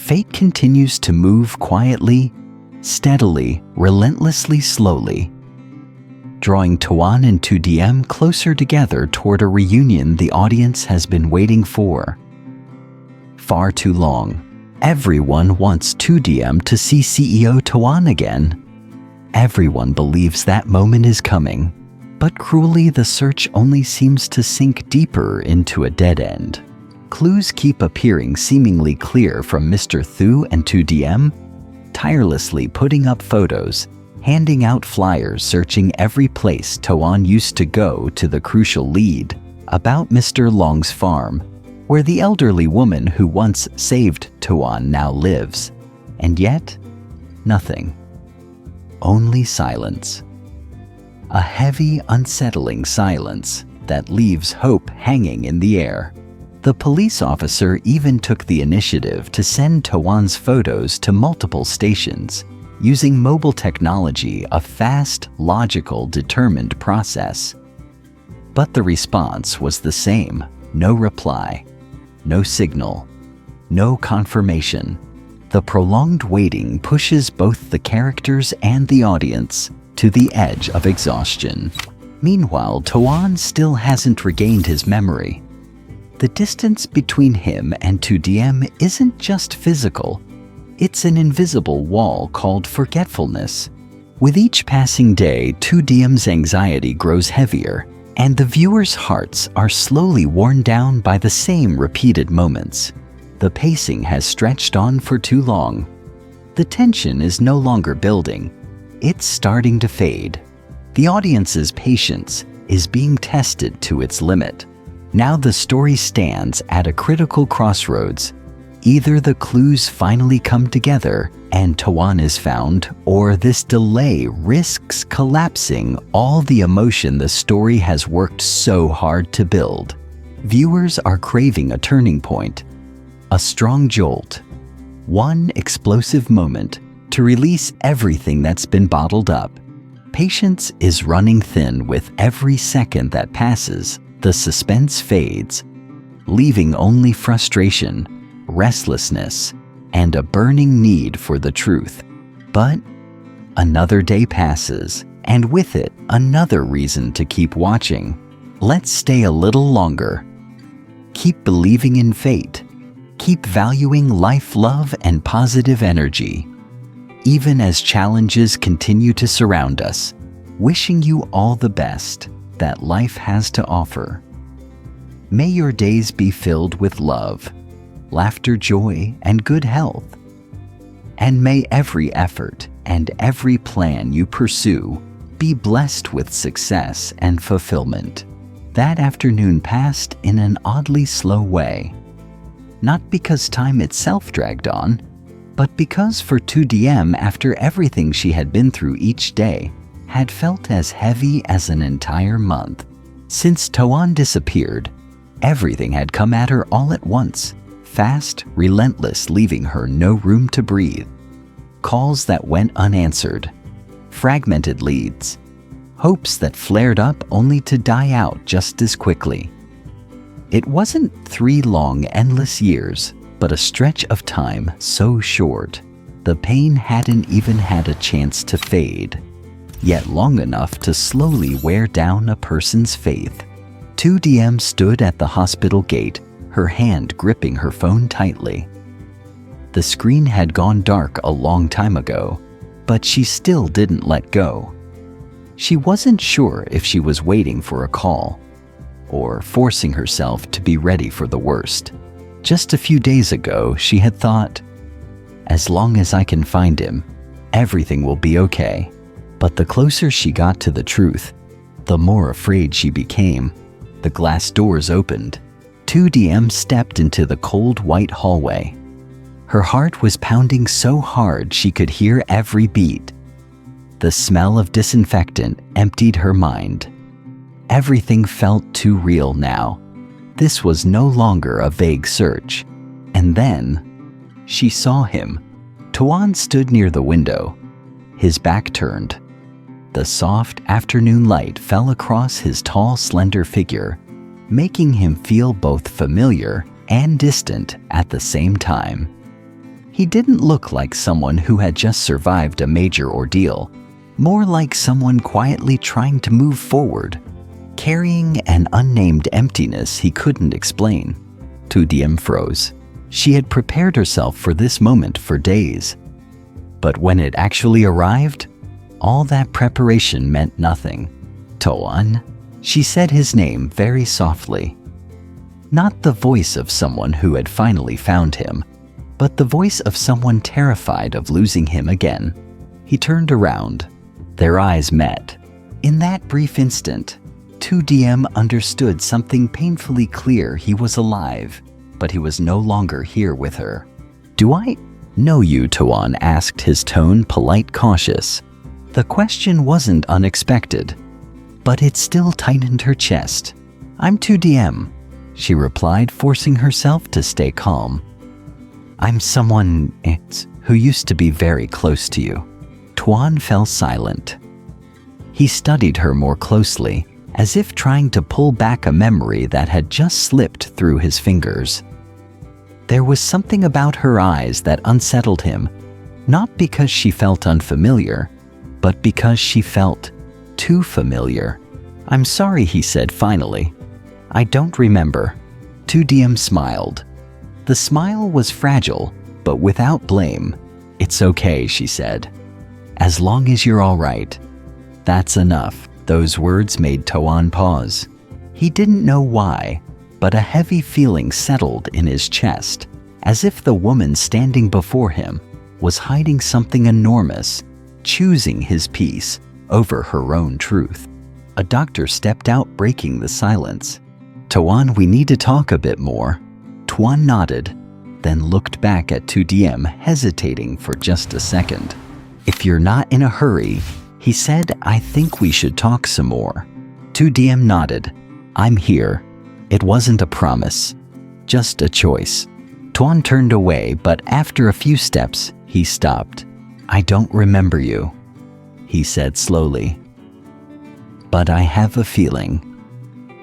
fate continues to move quietly, steadily, relentlessly slowly, drawing Toan and Diem closer together toward a reunion the audience has been waiting for. Far too long. Everyone wants Diem to see CEO Toan again. Everyone believes that moment is coming, but cruelly the search only seems to sink deeper into a dead end. Clues keep appearing seemingly clear from Mr. Thu and Diem, tirelessly putting up photos, handing out flyers, searching every place Toan used to go to the crucial lead about Mr. Long's farm, where the elderly woman who once saved Toan now lives. And yet, nothing. Only silence. A heavy, unsettling silence that leaves hope hanging in the air. The police officer even took the initiative to send Toan's photos to multiple stations, using mobile technology, a fast, logical, determined process. But the response was the same: no reply, no signal, no confirmation. The prolonged waiting pushes both the characters and the audience to the edge of exhaustion. Meanwhile, Toan still hasn't regained his memory. The distance between him and Diem isn't just physical. It's an invisible wall called forgetfulness. With each passing day, Diem's anxiety grows heavier, and the viewers' hearts are slowly worn down by the same repeated moments. The pacing has stretched on for too long. The tension is no longer building. It's starting to fade. The audience's patience is being tested to its limit. Now the story stands at a critical crossroads. Either the clues finally come together and Toan is found, or this delay risks collapsing all the emotion the story has worked so hard to build. Viewers are craving a turning point, a strong jolt, one explosive moment to release everything that's been bottled up. Patience is running thin with every second that passes. The suspense fades, leaving only frustration, restlessness, and a burning need for the truth. But another day passes, and with it, another reason to keep watching. Let's stay a little longer. Keep believing in fate. Keep valuing life, love, and positive energy. Even as challenges continue to surround us, wishing you all the best that life has to offer. May your days be filled with love, laughter, joy, and good health. And may every effort and every plan you pursue be blessed with success and fulfillment. That afternoon passed in an oddly slow way. Not because time itself dragged on, but because for Diem, after everything she had been through each day, had felt as heavy as an entire month. Since Toan disappeared, everything had come at her all at once, fast, relentless, leaving her no room to breathe. Calls that went unanswered, fragmented leads, hopes that flared up only to die out just as quickly. It wasn't 3 long, endless years, but a stretch of time so short, the pain hadn't even had a chance to fade, yet long enough to slowly wear down a person's faith. Diem stood at the hospital gate, her hand gripping her phone tightly. The screen had gone dark a long time ago, but she still didn't let go. She wasn't sure if she was waiting for a call, or forcing herself to be ready for the worst. Just a few days ago, she had thought, as long as I can find him, everything will be okay. But the closer she got to the truth, the more afraid she became. The glass doors opened. Diem stepped into the cold white hallway. Her heart was pounding so hard she could hear every beat. The smell of disinfectant emptied her mind. Everything felt too real now. This was no longer a vague search. And then, she saw him. Toan stood near the window, his back turned. The soft afternoon light fell across his tall, slender figure, making him feel both familiar and distant at the same time. He didn't look like someone who had just survived a major ordeal, more like someone quietly trying to move forward, carrying an unnamed emptiness he couldn't explain. Diem froze. She had prepared herself for this moment for days. But when it actually arrived, all that preparation meant nothing. Toan, she said his name very softly. Not the voice of someone who had finally found him, but the voice of someone terrified of losing him again. He turned around. Their eyes met. In that brief instant, Diem understood something painfully clear. He was alive, but he was no longer here with her. "Do I know you?" Toan asked, his tone polite, cautious. The question wasn't unexpected, but it still tightened her chest. "I'm Diem," she replied, forcing herself to stay calm. "I'm someone who used to be very close to you." Toan fell silent. He studied her more closely, as if trying to pull back a memory that had just slipped through his fingers. There was something about her eyes that unsettled him, not because she felt unfamiliar, but because she felt too familiar. "I'm sorry," he said finally. "I don't remember." Diem smiled. The smile was fragile, but without blame. "It's okay," she said. "As long as you're all right." "That's enough." Those words made Toan pause. He didn't know why, but a heavy feeling settled in his chest, as if the woman standing before him was hiding something enormous, choosing his peace over her own truth. A doctor stepped out, breaking the silence. "Toan, we need to talk a bit more." Toan nodded, then looked back at Diem, hesitating for just a second. "If you're not in a hurry," he said, "I think we should talk some more." Diem nodded. "I'm here." It wasn't a promise, just a choice. Toan turned away, but after a few steps, he stopped. "I don't remember you," he said slowly. "But I have a feeling.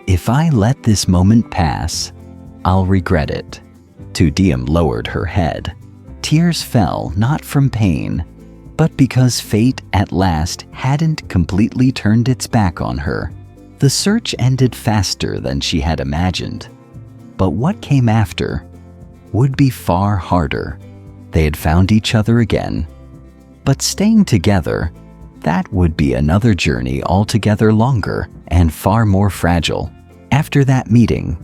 If I let this moment pass, I'll regret it." Diem lowered her head. Tears fell, not from pain, but because fate at last hadn't completely turned its back on her. The search ended faster than she had imagined. But what came after would be far harder. They had found each other again. But staying together, that would be another journey altogether, longer and far more fragile. After that meeting,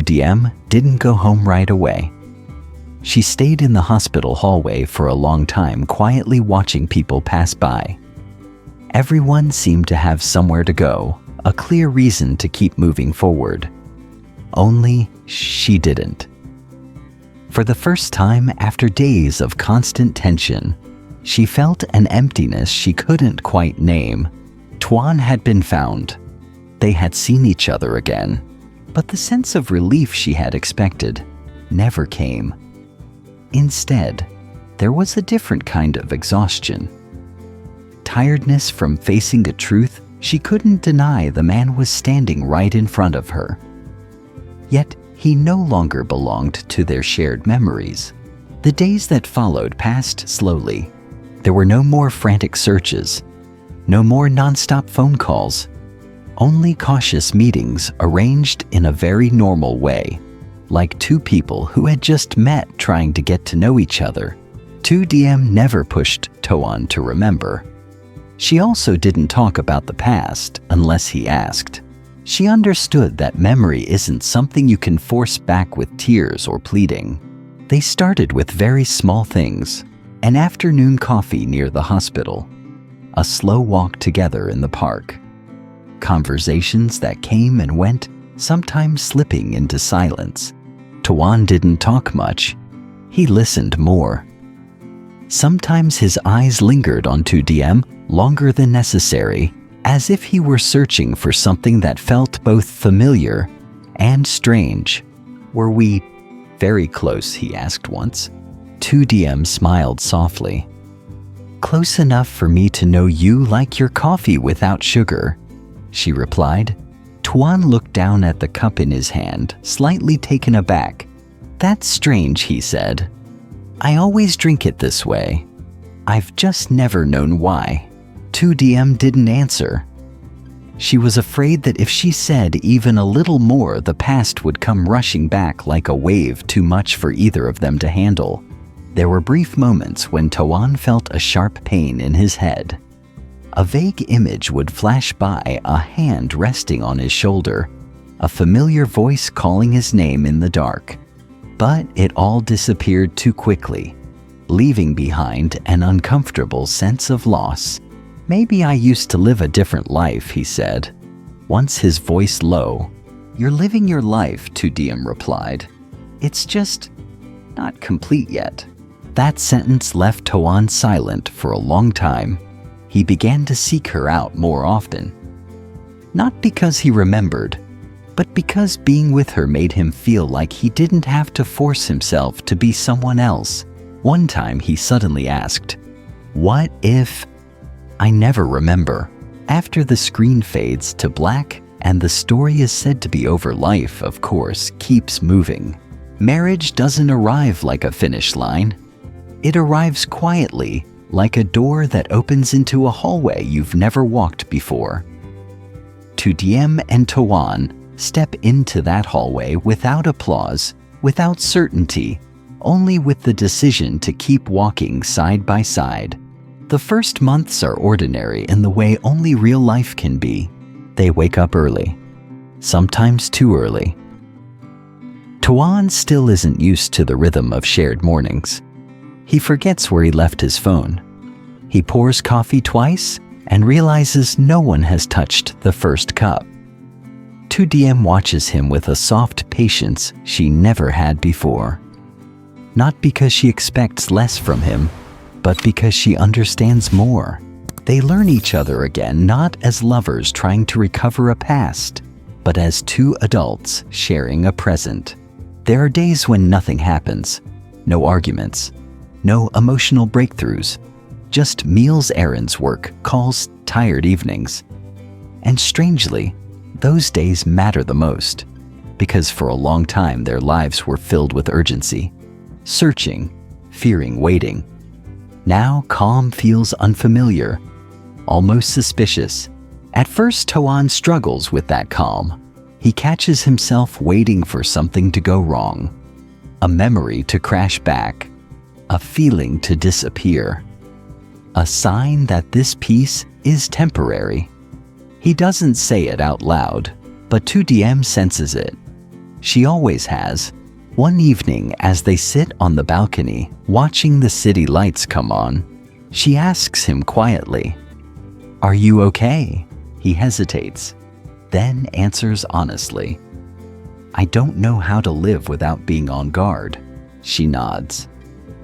Diem didn't go home right away. She stayed in the hospital hallway for a long time, quietly watching people pass by. Everyone seemed to have somewhere to go, a clear reason to keep moving forward. Only she didn't. For the first time after days of constant tension, she felt an emptiness she couldn't quite name. Toan had been found. They had seen each other again, but the sense of relief she had expected never came. Instead, there was a different kind of exhaustion. Tiredness from facing the truth she couldn't deny. The man was standing right in front of her. Yet he no longer belonged to their shared memories. The days that followed passed slowly. There were no more frantic searches, no more nonstop phone calls, only cautious meetings arranged in a very normal way, like two people who had just met trying to get to know each other. Diem never pushed Toan to remember. She also didn't talk about the past unless he asked. She understood that memory isn't something you can force back with tears or pleading. They started with very small things: an afternoon coffee near the hospital, a slow walk together in the park, conversations that came and went, sometimes slipping into silence. Toan didn't talk much. He listened more. Sometimes his eyes lingered on Diem longer than necessary, as if he were searching for something that felt both familiar and strange. "Were we very close?" he asked once. Diem smiled softly. "Close enough for me to know you like your coffee without sugar," she replied. Toan looked down at the cup in his hand, slightly taken aback. "That's strange," he said. I always drink it this way. I've just never known why. Diem didn't answer. She was afraid that if she said even a little more, the past would come rushing back like a wave, too much for either of them to handle. There were brief moments when Toan felt a sharp pain in his head. A vague image would flash by, a hand resting on his shoulder, a familiar voice calling his name in the dark. But it all disappeared too quickly, leaving behind an uncomfortable sense of loss. "Maybe I used to live a different life," he said, once his voice low. "You're living your life," Diem replied. "It's just not complete yet." That sentence left Toan silent for a long time. He began to seek her out more often. Not because he remembered, but because being with her made him feel like he didn't have to force himself to be someone else. One time he suddenly asked, "What if I never remember?" After the screen fades to black and the story is said to be over, life, of course, keeps moving. Marriage doesn't arrive like a finish line. It arrives quietly, like a door that opens into a hallway you've never walked before. Diem and Toan step into that hallway without applause, without certainty, only with the decision to keep walking side by side. The first months are ordinary in the way only real life can be. They wake up early, sometimes too early. Toan still isn't used to the rhythm of shared mornings. He forgets where he left his phone. He pours coffee twice and realizes no one has touched the first cup. Diem watches him with a soft patience she never had before. Not because she expects less from him, but because she understands more. They learn each other again, not as lovers trying to recover a past, but as two adults sharing a present. There are days when nothing happens, no arguments, no emotional breakthroughs, just meals, errands, work, calls, tired evenings. And strangely, those days matter the most, because for a long time their lives were filled with urgency, searching, fearing, waiting. Now calm feels unfamiliar, almost suspicious. At first, Toan struggles with that calm. He catches himself waiting for something to go wrong, a memory to crash back, a feeling to disappear, a sign that this peace is temporary. He doesn't say it out loud, but Diem senses it. She always has. One evening, as they sit on the balcony, watching the city lights come on, she asks him quietly, "Are you okay?" He hesitates, then answers honestly, "I don't know how to live without being on guard." She nods.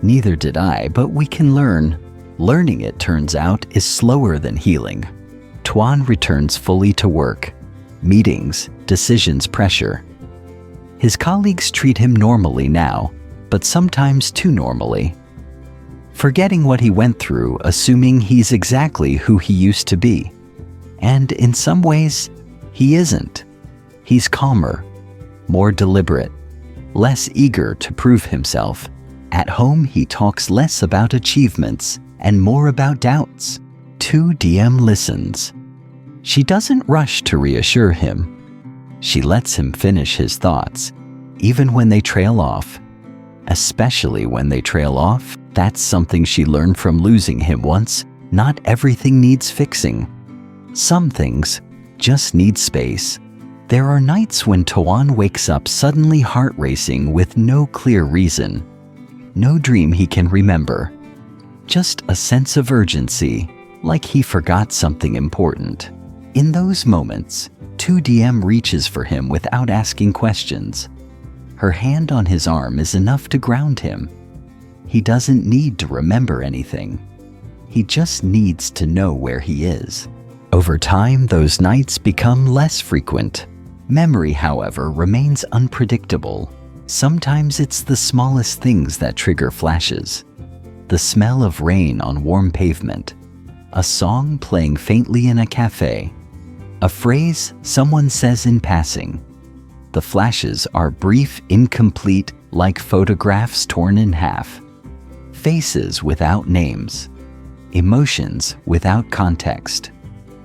"Neither did I, but we can learn." Learning, it turns out, is slower than healing. Toan returns fully to work. Meetings, decisions, pressure. His colleagues treat him normally now, but sometimes too normally. Forgetting what he went through, assuming he's exactly who he used to be. And in some ways, he isn't. He's calmer, more deliberate, less eager to prove himself. At home, he talks less about achievements and more about doubts. Diem listens. She doesn't rush to reassure him. She lets him finish his thoughts, even when they trail off. Especially when they trail off, that's something she learned from losing him once. Not everything needs fixing. Some things just need space. There are nights when Toan wakes up suddenly heart racing with no clear reason. No dream he can remember. Just a sense of urgency, like he forgot something important. In those moments, Diem reaches for him without asking questions. Her hand on his arm is enough to ground him. He doesn't need to remember anything. He just needs to know where he is. Over time, those nights become less frequent. Memory, however, remains unpredictable. Sometimes it's the smallest things that trigger flashes. The smell of rain on warm pavement, a song playing faintly in a cafe, a phrase someone says in passing. The flashes are brief, incomplete, like photographs torn in half. faces without names, emotions without context.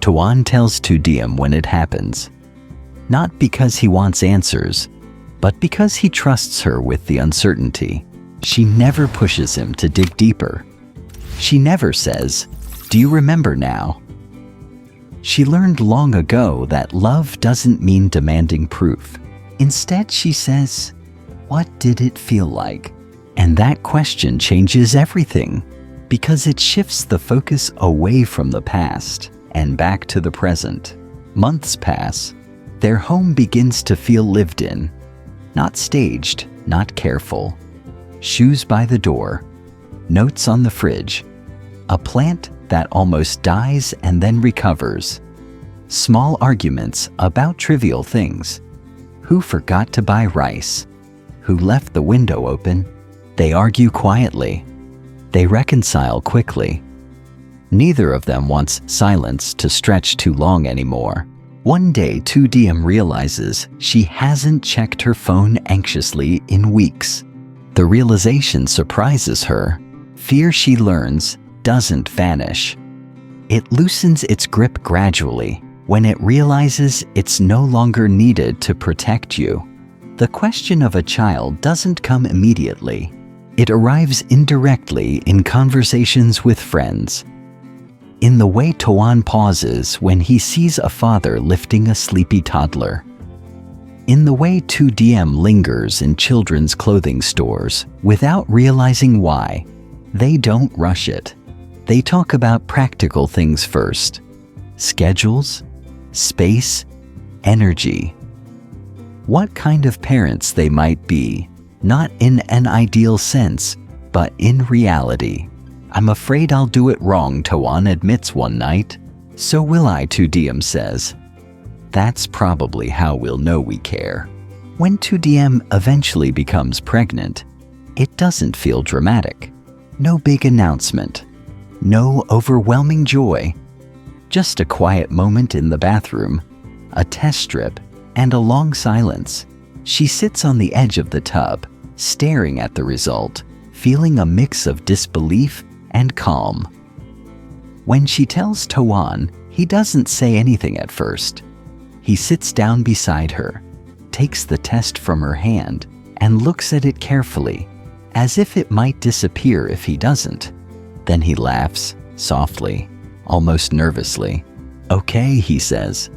Toan tells Diem when it happens, not because he wants answers, but because he trusts her with the uncertainty. She never pushes him to dig deeper. She never says, "Do you remember now?" She learned long ago that love doesn't mean demanding proof. Instead, she says, "What did it feel like?" And that question changes everything, because it shifts the focus away from the past and back to the present. Months pass. Their home begins to feel lived in, not staged, not careful. Shoes by the door, notes on the fridge, a plant that almost dies and then recovers, small arguments about trivial things. Who forgot to buy rice? Who left the window open? They argue quietly. They reconcile quickly. Neither of them wants silence to stretch too long anymore. One day, Diem realizes she hasn't checked her phone anxiously in weeks. The realization surprises her. Fear, she learns, doesn't vanish. It loosens its grip gradually when it realizes it's no longer needed to protect you. The question of a child doesn't come immediately. It arrives indirectly in conversations with friends. In the way Toan pauses when he sees a father lifting a sleepy toddler. In the way Diem lingers in children's clothing stores without realizing why. They don't rush it. They talk about practical things first. Schedules, space, energy. What kind of parents they might be, not in an ideal sense, but in reality. "I'm afraid I'll do it wrong," Toan admits one night. "So will I," Diem says. That's probably how we'll know we care. When Diem eventually becomes pregnant, it doesn't feel dramatic. No big announcement. No overwhelming joy. Just a quiet moment in the bathroom, a test strip, and a long silence. She sits on the edge of the tub, staring at the result, feeling a mix of disbelief and calm. When she tells Toan, he doesn't say anything at first. He sits down beside her, takes the test from her hand, and looks at it carefully, as if it might disappear if he doesn't. Then he laughs, softly, almost nervously. "Okay," he says.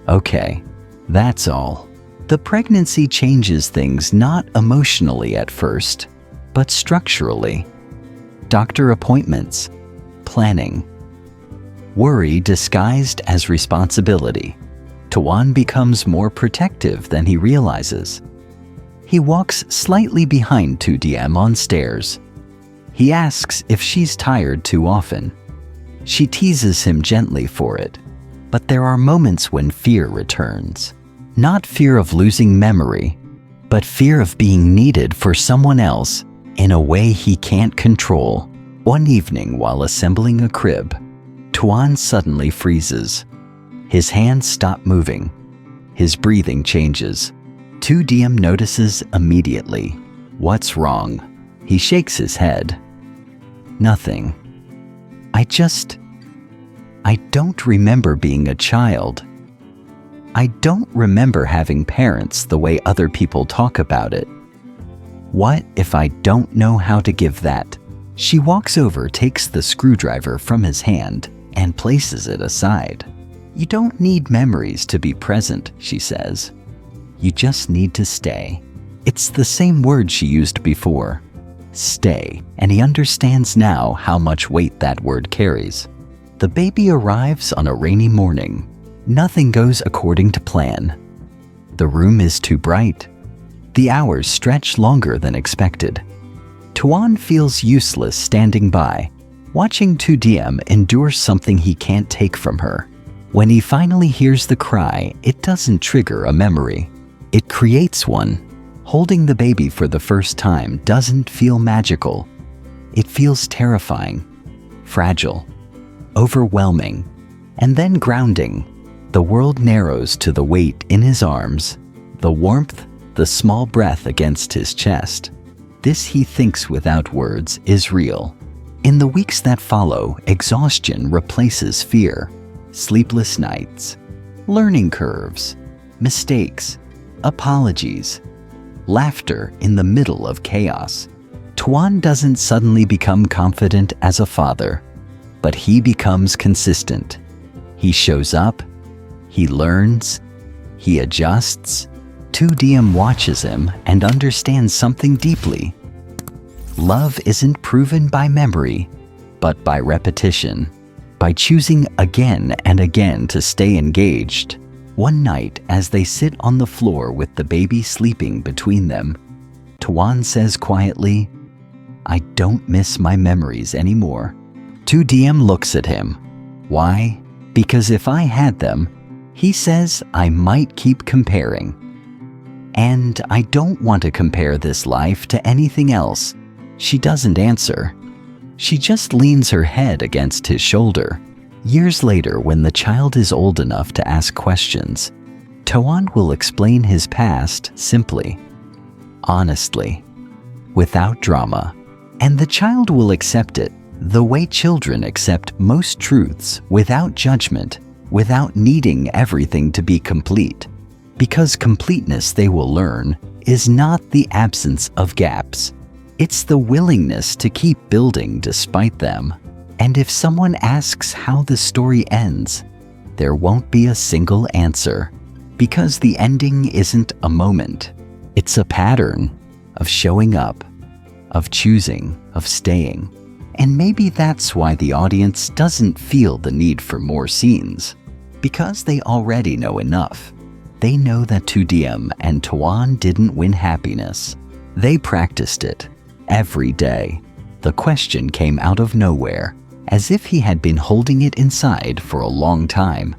"Okay, that's all." The pregnancy changes things not emotionally at first, but structurally. Doctor appointments, planning, worry disguised as responsibility. Toan becomes more protective than he realizes. He walks slightly behind Diem on stairs. He asks if she's tired too often. She teases him gently for it, but there are moments when fear returns. Not fear of losing memory, but fear of being needed for someone else in a way he can't control. One evening while assembling a crib, Toan suddenly freezes. His hands stop moving. His breathing changes. Diem notices immediately. "What's wrong?" He shakes his head. "Nothing. I don't remember being a child. I don't remember having parents the way other people talk about it. What if I don't know how to give that?" She walks over, takes the screwdriver from his hand, and places it aside. "You don't need memories to be present," she says. "You just need to stay." It's the same word she used before. Stay. And he understands now how much weight that word carries. The baby arrives on a rainy morning. Nothing goes according to plan. The room is too bright. The hours stretch longer than expected. Toan feels useless standing by, watching Diem endure something he can't take from her. When he finally hears the cry, it doesn't trigger a memory. It creates one. Holding the baby for the first time doesn't feel magical. It feels terrifying, fragile, overwhelming, and then grounding. The world narrows to the weight in his arms, the warmth, the small breath against his chest. This, he thinks without words, is real. In the weeks that follow, exhaustion replaces fear. Sleepless nights, learning curves, mistakes, apologies, laughter in the middle of chaos. Toan doesn't suddenly become confident as a father, but he becomes consistent. He shows up, he learns, he adjusts. Diem watches him and understands something deeply. Love isn't proven by memory, but by repetition, by choosing again and again to stay engaged. One night, as they sit on the floor with the baby sleeping between them, Toan says quietly, "I don't miss my memories anymore." Diem looks at him. Why? Because if I had them, he says, I might keep comparing. And I don't want to compare this life to anything else. She doesn't answer. She just leans her head against his shoulder. Years later, when the child is old enough to ask questions, Toan will explain his past simply, honestly, without drama, and the child will accept it the way children accept most truths, without judgment, without needing everything to be complete. Because completeness, they will learn, is not the absence of gaps. It's the willingness to keep building despite them. And if someone asks how the story ends, there won't be a single answer, because the ending isn't a moment. It's a pattern of showing up, of choosing, of staying. And maybe that's why the audience doesn't feel the need for more scenes, because they already know enough. They know that Diem and Toan didn't win happiness. They practiced it every day. The question came out of nowhere, as if he had been holding it inside for a long time.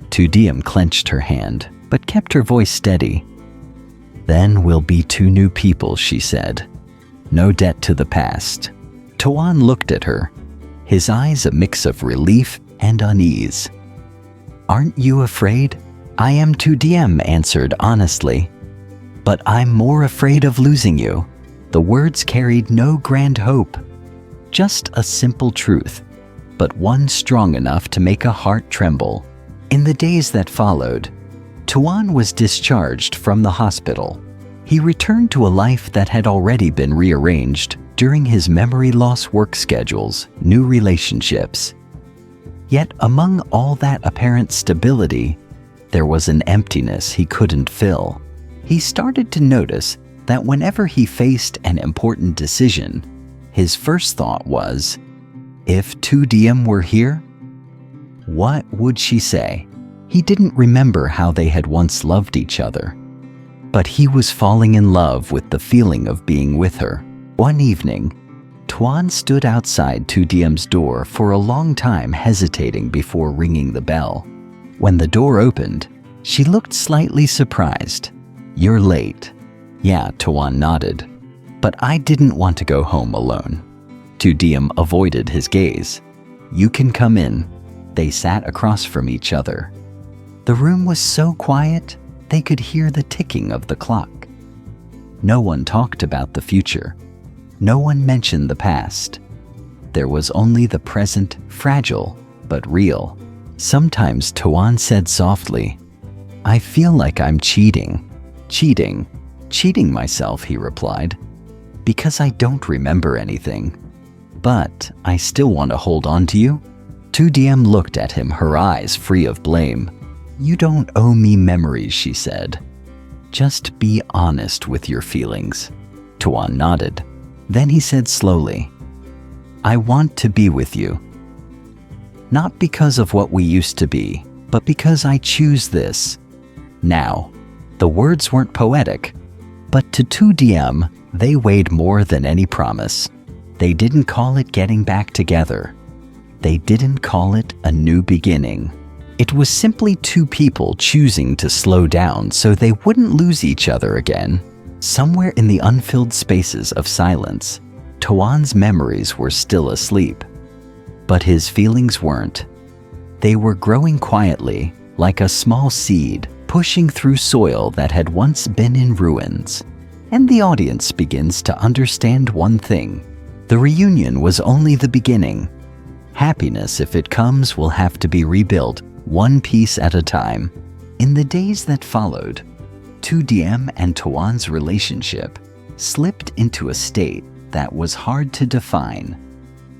Diem clenched her hand, but kept her voice steady. "Then we'll be two new people," she said. "No debt to the past." Toan looked at her, his eyes a mix of relief and unease. "Aren't you afraid?" "I am," Diem answered honestly. "But I'm more afraid of losing you." The words carried no grand hope, just a simple truth, but one strong enough to make a heart tremble. In the days that followed, Toan was discharged from the hospital. He returned to a life that had already been rearranged during his memory loss work schedules, new relationships. Yet among all that apparent stability, there was an emptiness he couldn't fill. He started to notice that whenever he faced an important decision, his first thought was, if Diem were here, what would she say? He didn't remember how they had once loved each other, but he was falling in love with the feeling of being with her. One evening, Toan stood outside Diem's door for a long time, hesitating before ringing the bell. When the door opened, she looked slightly surprised. "You're late." "Yeah," Toan nodded. "But I didn't want to go home alone." Diem avoided his gaze. "You can come in." They sat across from each other. The room was so quiet, they could hear the ticking of the clock. No one talked about the future. No one mentioned the past. There was only the present, fragile but real. Sometimes Toan said softly, "I feel like I'm cheating." Cheating myself," he replied, "because I don't remember anything. But I still want to hold on to you." Diem looked at him, her eyes free of blame. "You don't owe me memories," she said. "Just be honest with your feelings." Toan nodded. Then he said slowly, "I want to be with you. Not because of what we used to be, but because I choose this now." The words weren't poetic, but to Diem, they weighed more than any promise. They didn't call it getting back together. They didn't call it a new beginning. It was simply two people choosing to slow down so they wouldn't lose each other again. Somewhere in the unfilled spaces of silence, Toan's memories were still asleep. But his feelings weren't. They were growing quietly, like a small seed pushing through soil that had once been in ruins. And the audience begins to understand one thing. The reunion was only the beginning. Happiness, if it comes, will have to be rebuilt, one piece at a time. In the days that followed, Diem and Toan's relationship slipped into a state that was hard to define.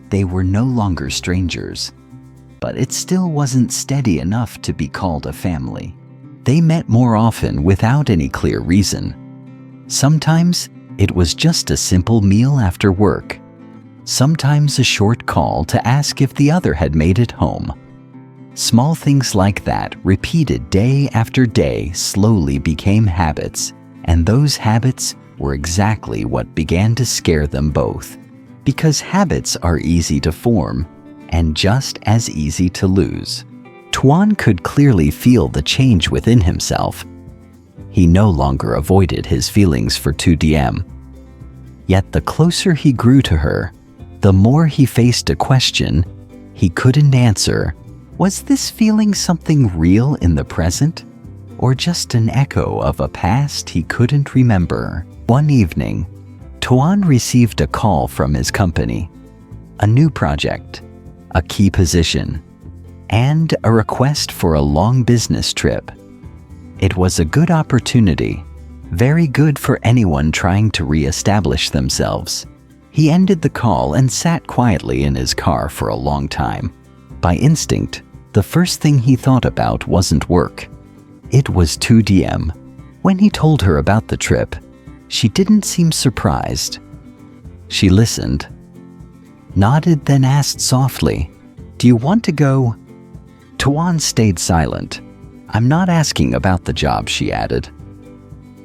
They were no longer strangers, but it still wasn't steady enough to be called a family. They met more often without any clear reason. Sometimes it was just a simple meal after work. Sometimes a short call to ask if the other had made it home. Small things like that, repeated day after day, slowly became habits, and those habits were exactly what began to scare them both. Because habits are easy to form, and just as easy to lose. Toan could clearly feel the change within himself. He no longer avoided his feelings for Diem. Yet the closer he grew to her, the more he faced a question he couldn't answer. Was this feeling something real in the present, or just an echo of a past he couldn't remember? One evening, Toan received a call from his company. A new project, a key position, and a request for a long business trip. It was a good opportunity, very good for anyone trying to re-establish themselves. He ended the call and sat quietly in his car for a long time. By instinct, the first thing he thought about wasn't work. It was Diem. When he told her about the trip, she didn't seem surprised. She listened, nodded, then asked softly, "Do you want to go?" Toan stayed silent. "I'm not asking about the job," she added.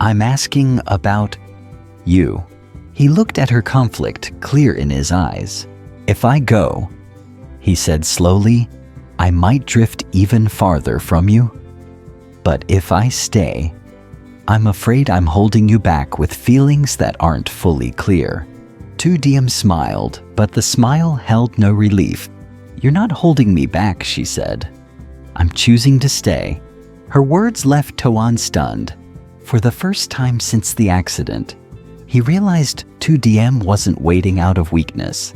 "I'm asking about you." He looked at her conflict, clear in his eyes. "If I go," he said slowly, "I might drift even farther from you. But if I stay, I'm afraid I'm holding you back with feelings that aren't fully clear." Diem smiled, but the smile held no relief. "You're not holding me back," she said. "I'm choosing to stay." Her words left Toan stunned. For the first time since the accident, he realized Diem wasn't waiting out of weakness.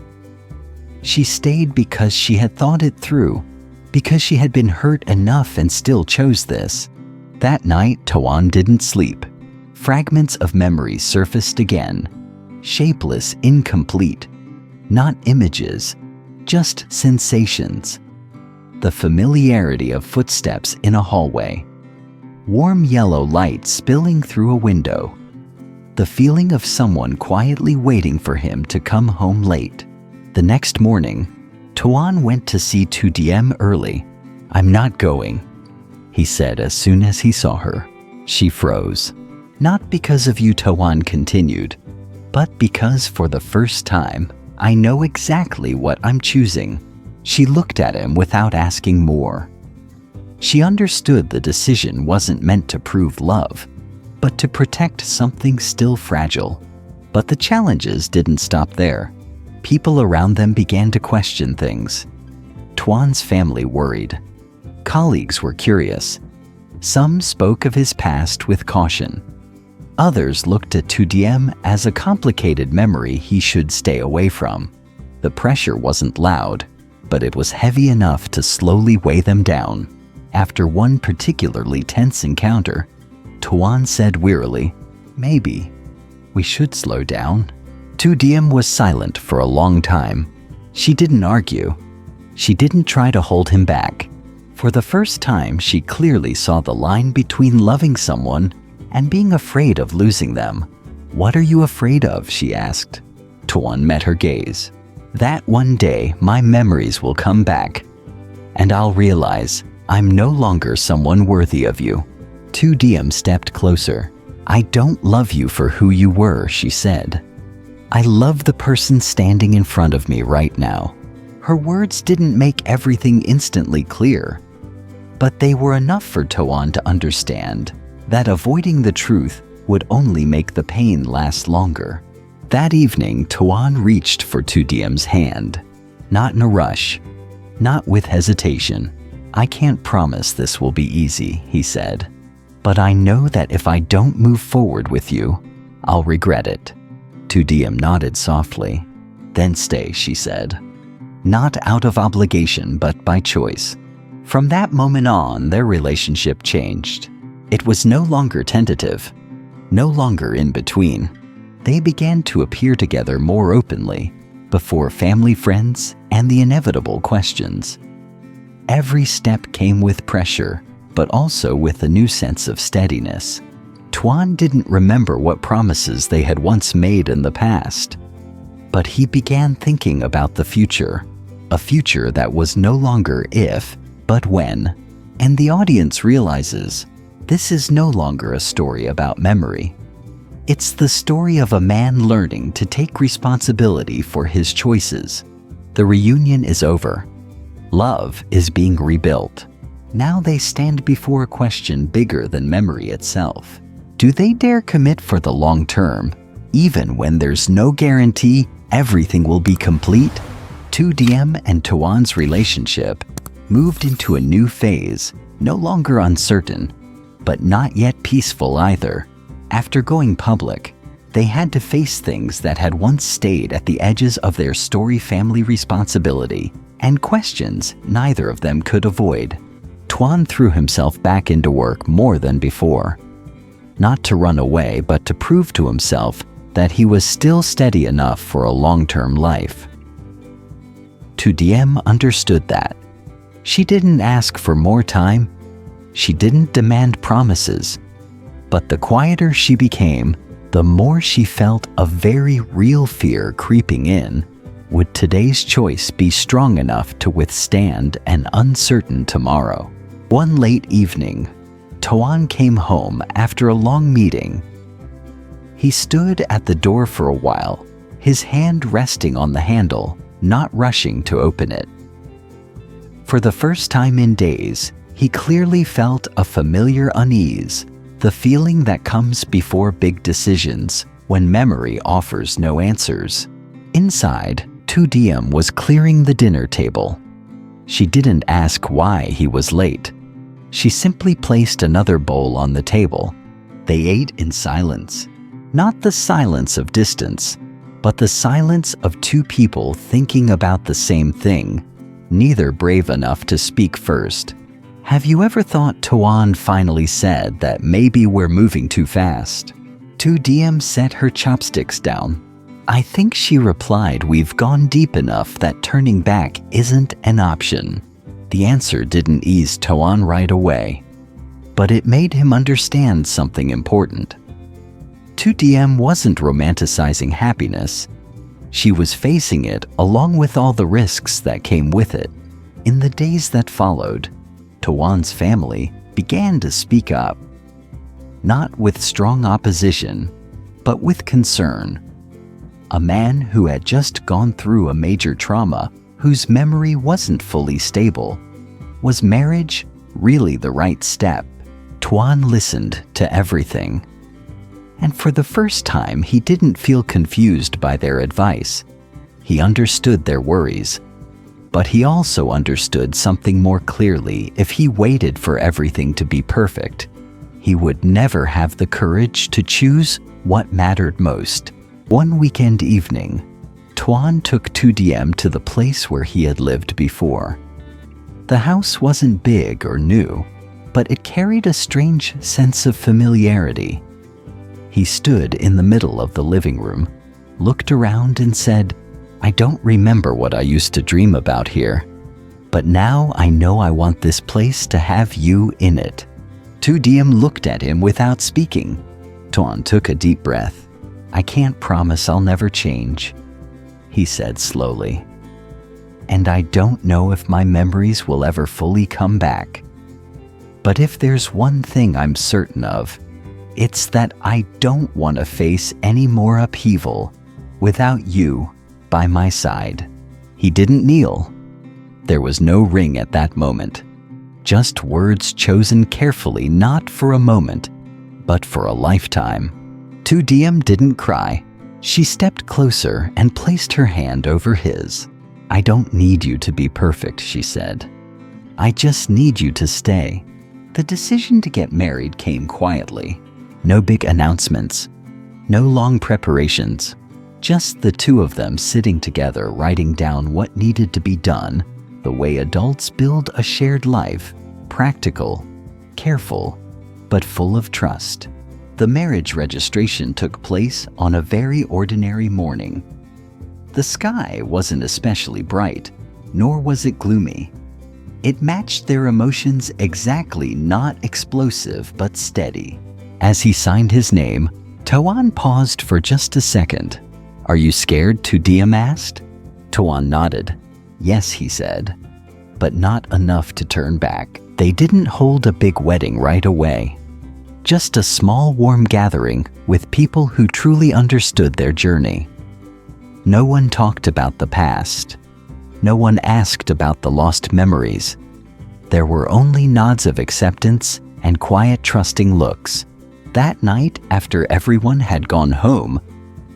She stayed because she had thought it through, because she had been hurt enough and still chose this. That night, Toan didn't sleep. Fragments of memory surfaced again, shapeless, incomplete. Not images, just sensations. The familiarity of footsteps in a hallway. Warm yellow light spilling through a window. The feeling of someone quietly waiting for him to come home late. The next morning, Toan went to see Diem early. "I'm not going," he said as soon as he saw her. She froze. "Not because of you," Toan continued, "but because for the first time, I know exactly what I'm choosing." She looked at him without asking more. She understood the decision wasn't meant to prove love, but to protect something still fragile. But the challenges didn't stop there. People around them began to question things. Toan's family worried. Colleagues were curious. Some spoke of his past with caution. Others looked at Diem as a complicated memory he should stay away from. The pressure wasn't loud, but it was heavy enough to slowly weigh them down. After one particularly tense encounter, Toan said wearily, "Maybe we should slow down." Diem was silent for a long time. She didn't argue. She didn't try to hold him back. For the first time, she clearly saw the line between loving someone and being afraid of losing them. "What are you afraid of?" she asked. Toan met her gaze. "That one day my memories will come back, and I'll realize I'm no longer someone worthy of you." Diem stepped closer. "I don't love you for who you were," she said. "I love the person standing in front of me right now." Her words didn't make everything instantly clear, but they were enough for Toan to understand that avoiding the truth would only make the pain last longer. That evening, Toan reached for Diem's hand. Not in a rush, not with hesitation. "I can't promise this will be easy," he said, "but I know that if I don't move forward with you, I'll regret it." Diem nodded softly. Then stay, she said. Not out of obligation, but by choice. From that moment on, their relationship changed. It was no longer tentative, no longer in between. They began to appear together more openly, before family, friends, and the inevitable questions. Every step came with pressure, but also with a new sense of steadiness. Toan didn't remember what promises they had once made in the past, but he began thinking about the future, a future that was no longer if, but when. And the audience realizes this is no longer a story about memory. It's the story of a man learning to take responsibility for his choices. The reunion is over. Love is being rebuilt. Now they stand before a question bigger than memory itself. Do they dare commit for the long term, even when there's no guarantee everything will be complete? Diem and Toan's relationship moved into a new phase, no longer uncertain, but not yet peaceful either. After going public, they had to face things that had once stayed at the edges of their story, family responsibility, and questions neither of them could avoid. Toan threw himself back into work more than before. Not to run away, but to prove to himself that he was still steady enough for a long-term life. Diem understood that. She didn't ask for more time. She didn't demand promises. But the quieter she became, the more she felt a very real fear creeping in. Would today's choice be strong enough to withstand an uncertain tomorrow? One late evening, Toan came home after a long meeting. He stood at the door for a while, his hand resting on the handle, not rushing to open it. For the first time in days, he clearly felt a familiar unease, the feeling that comes before big decisions, when memory offers no answers. Inside, Diem was clearing the dinner table. She didn't ask why he was late. She simply placed another bowl on the table. They ate in silence. Not the silence of distance, but the silence of two people thinking about the same thing, neither brave enough to speak first. Have you ever thought Toan finally said that maybe we're moving too fast? Diem set her chopsticks down. I think she replied, we've gone deep enough that turning back isn't an option. The answer didn't ease Toan right away, but it made him understand something important. Diem wasn't romanticizing happiness. She was facing it along with all the risks that came with it. In the days that followed, Toan's family began to speak up, not with strong opposition, but with concern. A man who had just gone through a major trauma, whose memory wasn't fully stable. Was marriage really the right step? Toan listened to everything. And for the first time, he didn't feel confused by their advice. He understood their worries. But he also understood something more clearly. If he waited for everything to be perfect, he would never have the courage to choose what mattered most. One weekend evening, Toan took Diem to the place where he had lived before. The house wasn't big or new, but it carried a strange sense of familiarity. He stood in the middle of the living room, looked around and said, I don't remember what I used to dream about here, but now I know I want this place to have you in it. Diem looked at him without speaking. Toan took a deep breath. I can't promise I'll never change, he said slowly. And I don't know if my memories will ever fully come back. But if there's one thing I'm certain of, it's that I don't want to face any more upheaval without you by my side. He didn't kneel. There was no ring at that moment. Just words chosen carefully, not for a moment, but for a lifetime. Diem didn't cry. She stepped closer and placed her hand over his. I don't need you to be perfect, she said. I just need you to stay. The decision to get married came quietly. No big announcements. No long preparations. Just the two of them sitting together, writing down what needed to be done, the way adults build a shared life, practical, careful, but full of trust. The marriage registration took place on a very ordinary morning. The sky wasn't especially bright, nor was it gloomy. It matched their emotions exactly, not explosive but steady. As he signed his name, Toan paused for just a second. "Are you scared?" Diem asked. Toan nodded. "Yes," he said, but not enough to turn back. They didn't hold a big wedding right away. Just a small warm gathering with people who truly understood their journey. No one talked about the past. No one asked about the lost memories. There were only nods of acceptance and quiet, trusting looks. That night, after everyone had gone home,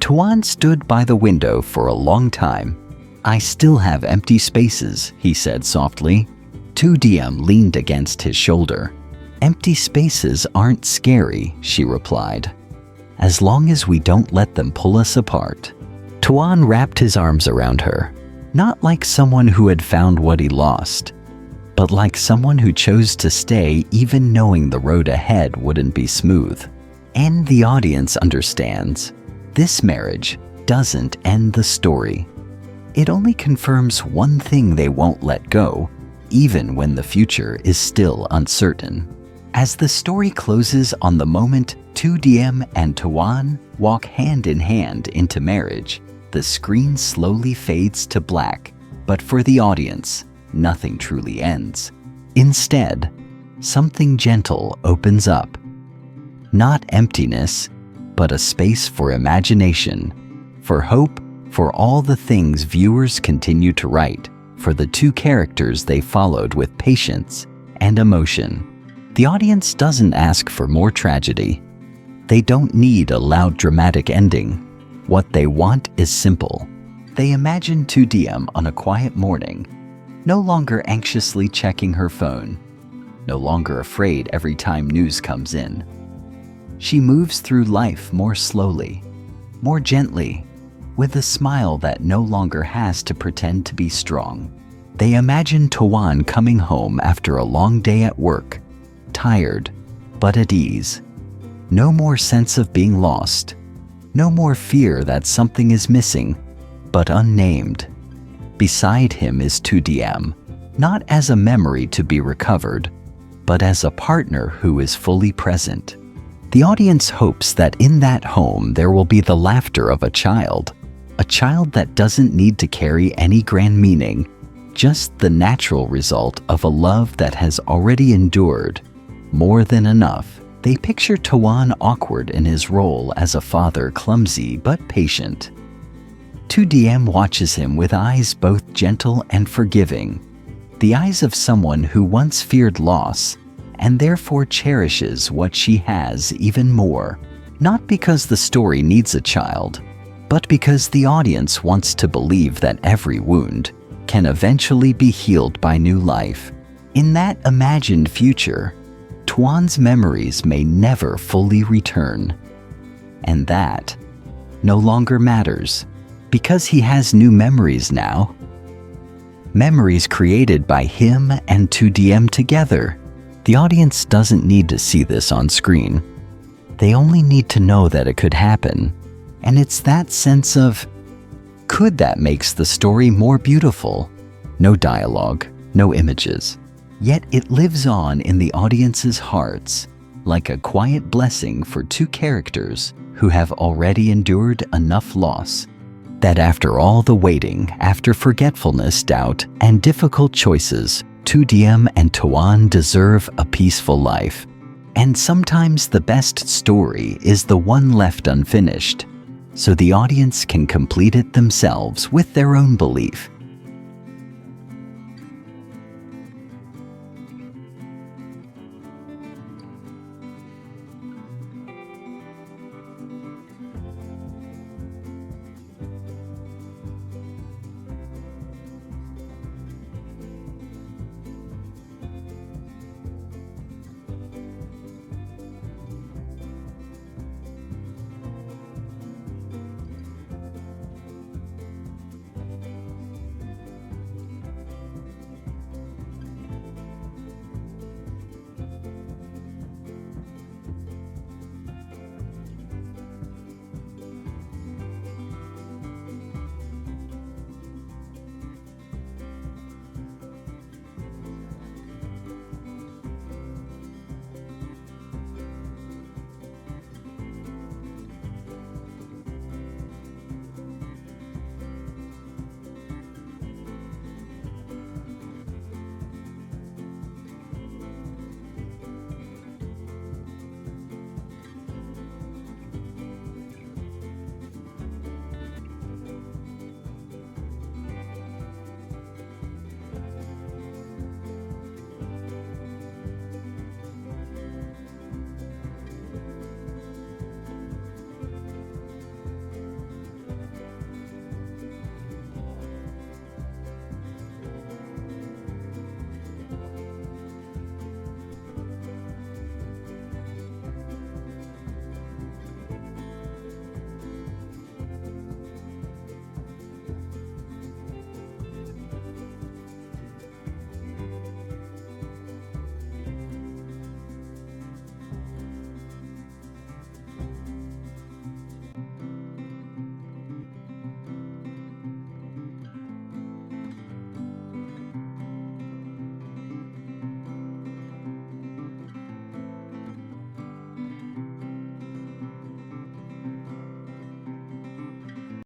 Toan stood by the window for a long time. "I still have empty spaces," he said softly. Diem leaned against his shoulder. "Empty spaces aren't scary," she replied, "as long as we don't let them pull us apart." Toan wrapped his arms around her, not like someone who had found what he lost, but like someone who chose to stay even knowing the road ahead wouldn't be smooth. And the audience understands. This marriage doesn't end the story. It only confirms one thing: they won't let go, even when the future is still uncertain. As the story closes on the moment Diem and Toan walk hand in hand into marriage, the screen slowly fades to black, but for the audience, nothing truly ends. Instead, something gentle opens up. Not emptiness, but a space for imagination, for hope, for all the things viewers continue to write, for the two characters they followed with patience and emotion. The audience doesn't ask for more tragedy. They don't need a loud dramatic ending. What they want is simple. They imagine Diem on a quiet morning, no longer anxiously checking her phone, no longer afraid every time news comes in. She moves through life more slowly, more gently, with a smile that no longer has to pretend to be strong. They imagine Toan coming home after a long day at work, tired, but at ease. No more sense of being lost. No more fear that something is missing, but unnamed. Beside him is Diem, not as a memory to be recovered, but as a partner who is fully present. The audience hopes that in that home there will be the laughter of a child that doesn't need to carry any grand meaning, just the natural result of a love that has already endured more than enough. They picture Toan awkward in his role as a father, clumsy but patient. Diem watches him with eyes both gentle and forgiving, the eyes of someone who once feared loss and therefore cherishes what she has even more, not because the story needs a child, but because the audience wants to believe that every wound can eventually be healed by new life. In that imagined future, Toan's memories may never fully return. And that no longer matters, because he has new memories now. Memories created by him and Diem together. The audience doesn't need to see this on screen. They only need to know that it could happen. And it's that sense of could that makes the story more beautiful. No dialogue, no images. Yet it lives on in the audience's hearts, like a quiet blessing for two characters who have already endured enough loss, that after all the waiting, after forgetfulness, doubt, and difficult choices, Diem and Toan deserve a peaceful life. And sometimes the best story is the one left unfinished, so the audience can complete it themselves with their own belief.